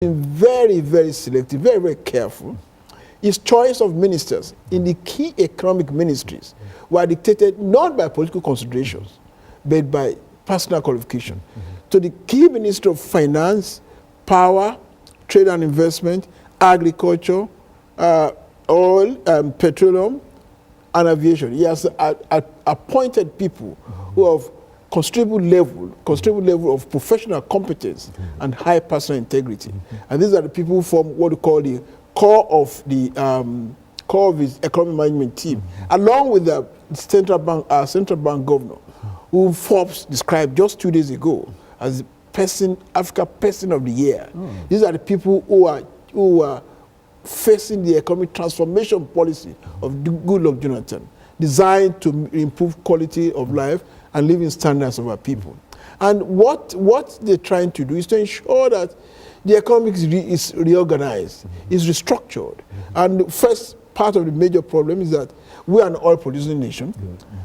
very, very selective, very, very careful. His choice of ministers in the key economic ministries were dictated not by political considerations, but by personal qualification. To the key minister of finance, power, trade and investment, agriculture, oil, petroleum, and aviation. He has appointed people who have considerable level of professional competence and high personal integrity. And these are the people from what we call the core of his economic management team, along with the central bank governor, who Forbes described just 2 days ago as Africa Person of the Year. These are the people who are facing the economic transformation policy of Goodluck Jonathan, designed to improve quality of life and living standards of our people. And what they're trying to do is to ensure that the economy is reorganized, is restructured. And the first part of the major problem is that we are an oil-producing nation,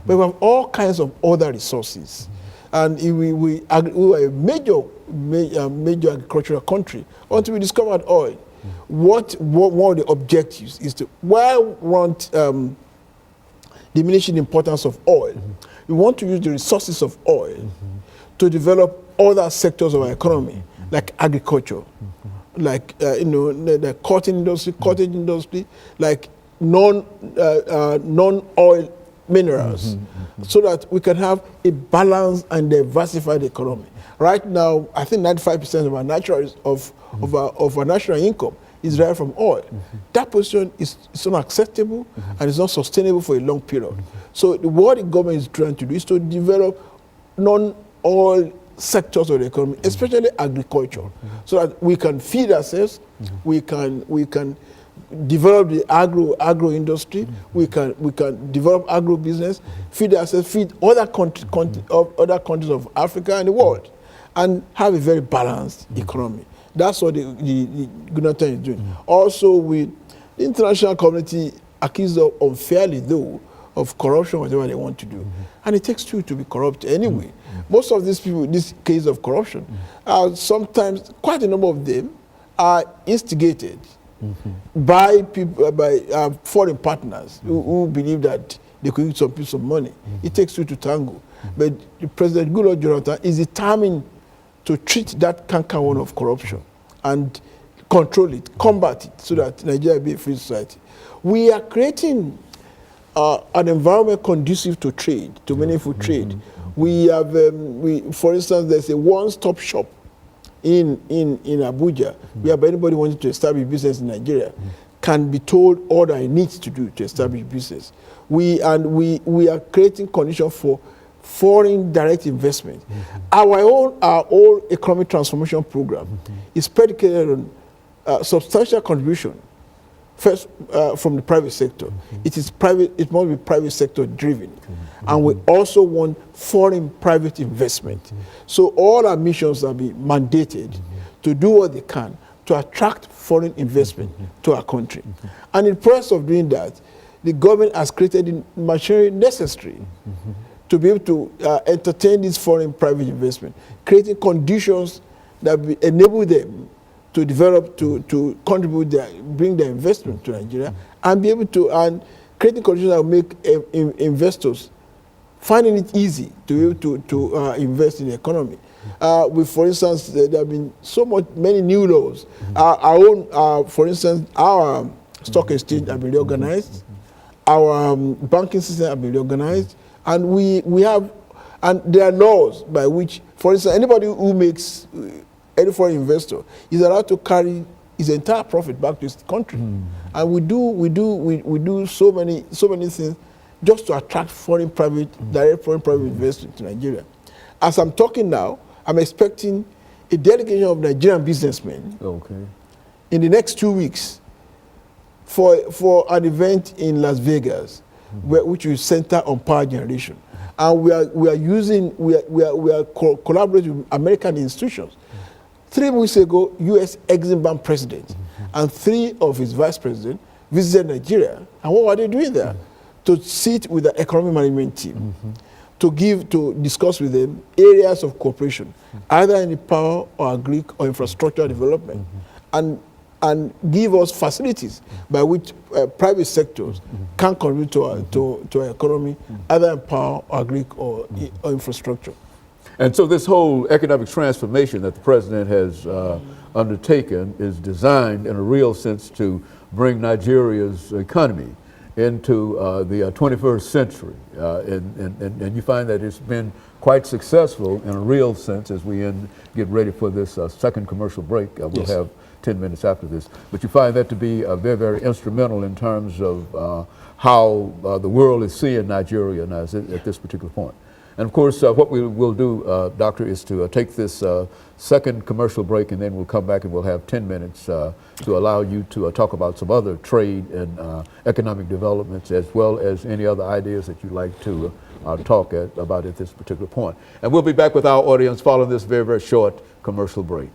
but we have all kinds of other resources. And we are a major agricultural country until we discovered oil. One of the objectives is to, while we want diminishing the importance of oil, we want to use the resources of oil to develop other sectors of our economy, like agriculture, like the cotton industry, cottage industry, like non-oil minerals, so that we can have a balanced and diversified economy. Right now, I think 95% of our our national income is derived from oil. That position is unacceptable and is not sustainable for a long period. So what the government is trying to do is to develop non-oil sectors of the economy, especially agriculture, so that we can feed ourselves, we can develop the agro industry, we can develop agro business, feed ourselves, feed other countries of Africa and the world, and have a very balanced economy. That's what the Jonathan is doing. Also, the international community accused of unfairly, though, of corruption, whatever they want to do. And it takes two to be corrupt anyway. Most of these people, this case of corruption, sometimes, quite a number of them, are instigated by people, by foreign partners who believe that they could use some piece of money. It takes two to tango. But President Goodluck Jonathan is determined to treat that canker of corruption and control it, combat it, so that Nigeria be a free society. We are creating an environment conducive to trade, to meaningful trade. We have, for instance, there's a one-stop shop in Abuja, whereby anybody wanting to establish business in Nigeria can be told all that he needs to do to establish business. We are creating conditions for foreign direct investment. Our own economic transformation program is predicated on substantial contribution, first from the private sector. It must be private sector driven. And we also want foreign private investment. So all our missions are be mandated to do what they can to attract foreign investment to our country. And in the process of doing that, the government has created the machinery necessary to be able to entertain this foreign private investment, creating conditions that will enable them to develop, to contribute, bring their investment to Nigeria, and be able to, and creating conditions that will make investors finding it easy to be able to invest in the economy. For instance, there have been many new laws. For instance, our stock exchange have been reorganized, our banking system have been reorganized, and we have, and there are laws by which, for instance, anybody who makes, any foreign investor is allowed to carry his entire profit back to his country. And we do so many things just to attract direct foreign private investment to Nigeria. As I'm talking now, I'm expecting a delegation of Nigerian businessmen in the next 2 weeks for an event in Las Vegas, which will center on power generation. And we are collaborating with American institutions. 3 weeks ago, U.S. Exim Bank president and 3 of his vice presidents visited Nigeria. And what were they doing there? To sit with the economic management team, to discuss with them areas of cooperation, either in the power or agri or infrastructure development. and give us facilities by which private sectors can contribute to our economy, either in power, agri, or infrastructure. And so this whole economic transformation that the president has undertaken is designed in a real sense to bring Nigeria's economy into the 21st century. And you find that it's been quite successful in a real sense as we get ready for this second commercial break. We'll have 10 minutes after this. But you find that to be very, very instrumental in terms of how the world is seeing Nigeria now at this particular point. And of course, what we will do, Doctor, is to take this second commercial break, and then we'll come back and we'll have 10 minutes to allow you to talk about some other trade and economic developments, as well as any other ideas that you'd like to talk about at this particular point. And we'll be back with our audience following this very, very short commercial break.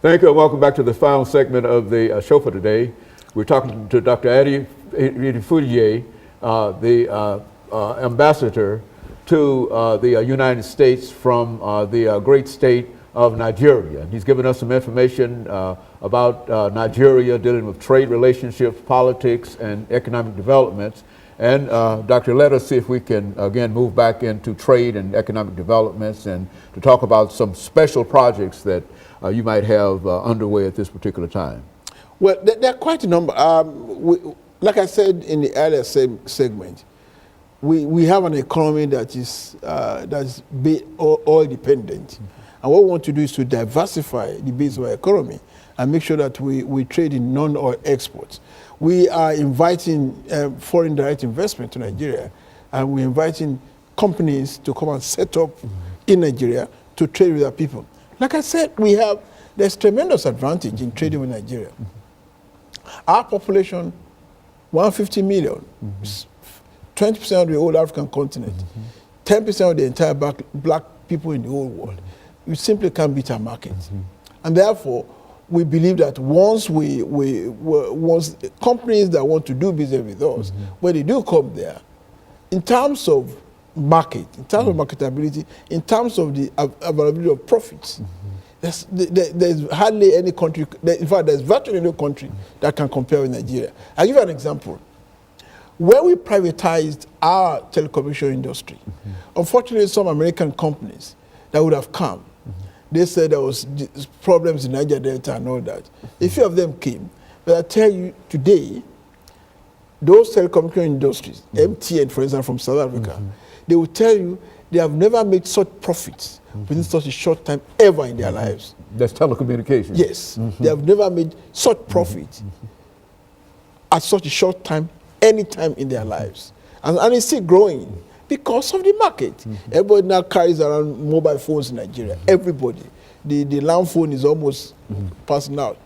Thank you, and welcome back to the final segment of the show for today. We're talking to Dr. Adefuye, the ambassador to the United States from the great state of Nigeria. And he's given us some information about Nigeria dealing with trade relationships, politics, and economic developments. And Doctor, let us see if we can again move back into trade and economic developments and to talk about some special projects that you might have underway at this particular time. Well, there are quite a number. Like I said in the earlier segment, we have an economy that is oil dependent. And what we want to do is to diversify the base of our economy and make sure that we trade in non-oil exports. We are inviting foreign direct investment to Nigeria, and we're inviting companies to come and set up in Nigeria to trade with our people. Like I said, there's tremendous advantage in trading with Nigeria. Our population, 150 million, 20% of the whole African continent, 10% of the entire black people in the whole world. We simply can't beat our market. And therefore, we believe that once companies that want to do business with us, when they do come there, in terms of market, in terms of marketability, in terms of the availability of profits, there's hardly any country, in fact, there's virtually no country that can compare with Nigeria. I'll give you an example. When we privatized our telecommunication industry, unfortunately, some American companies that would have come, they said there was problems in Niger Delta and all that. A few of them came, but I tell you today, those telecommunication industries, MTN, for example, from South Africa, they will tell you they have never made such profits within such a short time ever in their lives. That's telecommunications. Yes, they have never made such profit at such a short time, any time in their lives. And it's still growing because of the market. Everybody now carries around mobile phones in Nigeria. Everybody. The land phone is almost passing out.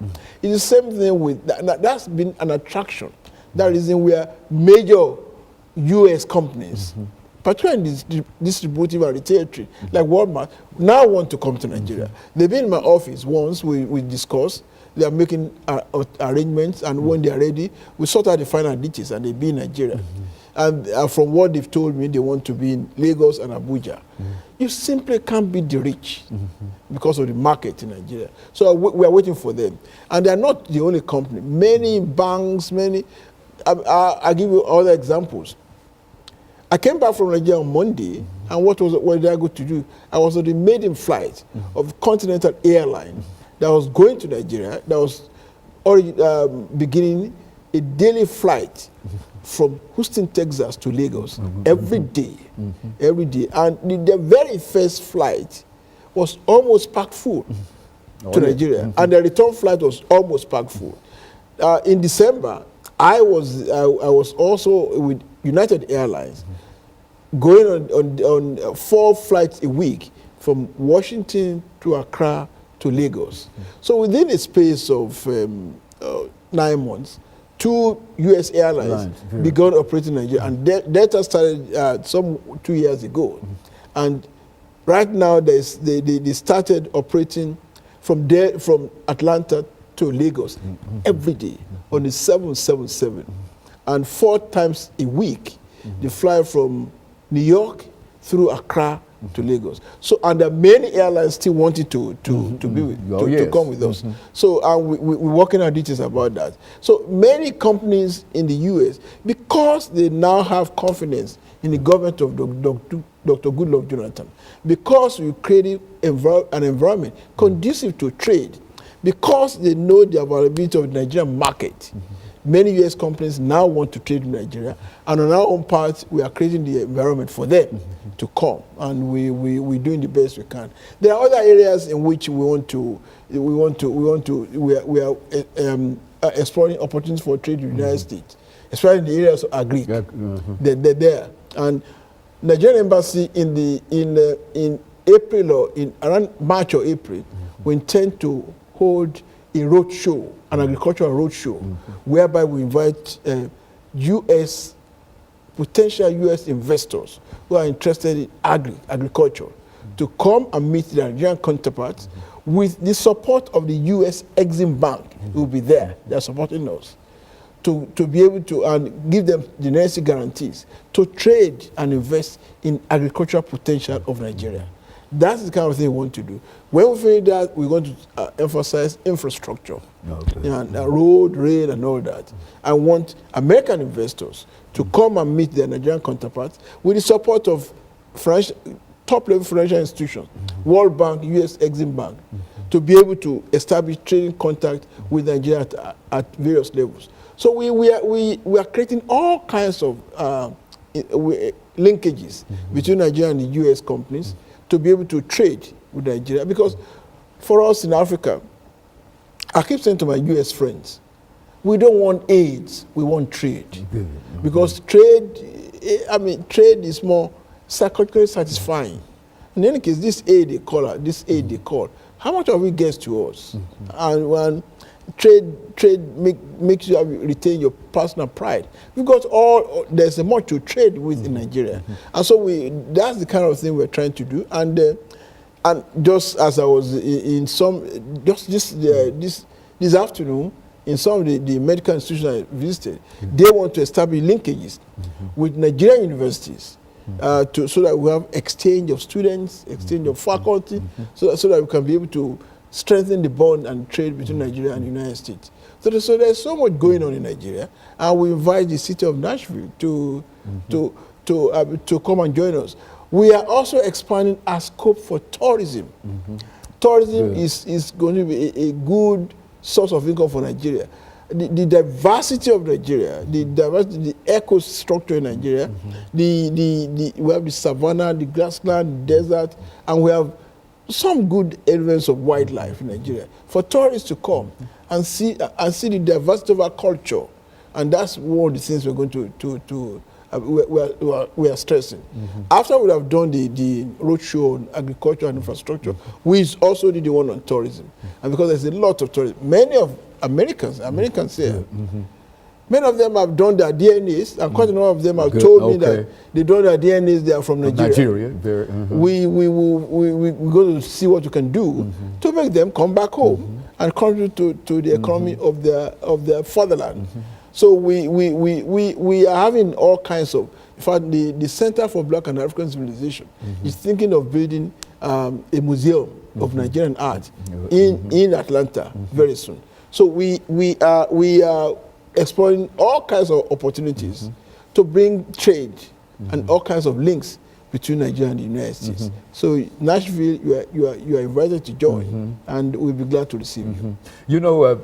It's the same thing with, that's been an attraction. That reason where major US companies particularly in the distributive and retail trade, like Walmart, now want to come to Nigeria. They've been in my office once, we discussed. They are making arrangements, and when they are ready, we sort out the final details, and they'll be in Nigeria. And from what they've told me, they want to be in Lagos and Abuja. You simply can't beat the rich because of the market in Nigeria. So we are waiting for them. And they are not the only company. Many banks, I'll give you other examples. I came back from Nigeria on Monday, and what did I go to do? I was on the maiden flight of Continental Airlines that was going to Nigeria, that was already beginning a daily flight from Houston, Texas to Lagos every day. Every day. And the very first flight was almost packed full to Nigeria. And the return flight was almost packed full. In December, I was also with United Airlines going on 4 flights a week from Washington to Accra to Lagos. So within a space of 9 months, 2 U.S. airlines began operating in Nigeria, and Delta started some 2 years ago. And right now, they started operating from Atlanta to Lagos every day on the 777, and 4 times a week they fly from New York through Accra to Lagos. So, and there are many airlines still wanting to come with us. So, we're working on details about that. So, many companies in the U.S., because they now have confidence in the government of Dr. Goodluck Jonathan, because we created an environment conducive to trade, because they know the availability of the Nigerian market, many U.S. companies now want to trade in Nigeria, and on our own part, we are creating the environment for them to come, and we're doing the best we can. There are other areas in which we are exploring opportunities for trade in the United States, especially in the areas of agri. They're there, and Nigerian embassy in April or around March or April, we intend to hold a road show, an agricultural road show, whereby we invite potential U.S. investors who are interested in agriculture to come and meet their Nigerian counterparts with the support of the U.S. Exim Bank, who will be there. They're supporting us to be able to and give them the necessary guarantees to trade and invest in agricultural potential of Nigeria. That's the kind of thing we want to do. When we finish that, we're going to emphasize infrastructure, road, rail, and all that. I want American investors to come and meet their Nigerian counterparts with the support of top-level financial institutions, World Bank, U.S. Exim Bank, to be able to establish trading contact with Nigeria at various levels. So we are creating all kinds of linkages between Nigeria and the U.S. companies to be able to trade with Nigeria. Because for us in Africa, I keep saying to my U.S. friends, we don't want aids, we want trade. Because trade is more psychologically satisfying. In any case, this aid they call, how much of it gets to us? And when trade makes you retain your personal pride. There's a much to trade with in Nigeria. And so that's the kind of thing we're trying to do. And just as I was in this afternoon, in some of the medical institutions I visited, they want to establish linkages with Nigerian universities so that we have exchange of students, exchange of faculty, so that we can be able to strengthen the bond and trade between Nigeria and the United States. So there's so much going on in Nigeria, and we invite the city of Nashville to come and join us. We are also expanding our scope for tourism. Tourism is going to be a good source of income for Nigeria. The diversity of Nigeria, the eco structure in Nigeria, we have the savannah, the grassland, the desert, and we have some good elements of wildlife in Nigeria for tourists to come and see the diversity of our culture, and that's one of the things we're going we are stressing. After we have done the roadshow on agriculture and infrastructure, we also did the one on tourism, and because there's a lot of tourism, many of Americans here, Many of them have done their DNAs, and quite a number of them have told me that they done their DNAs, they are from Nigeria. We go to see what we can do to make them come back home and contribute to the economy of their fatherland. So we are having all kinds of, in fact, the Center for Black and African Civilization is thinking of building a museum of Nigerian art in Atlanta very soon. So we are exploring all kinds of opportunities to bring trade and all kinds of links between Nigeria and the United States. So Nashville, you are invited to join, and we'll be glad to receive you. You know,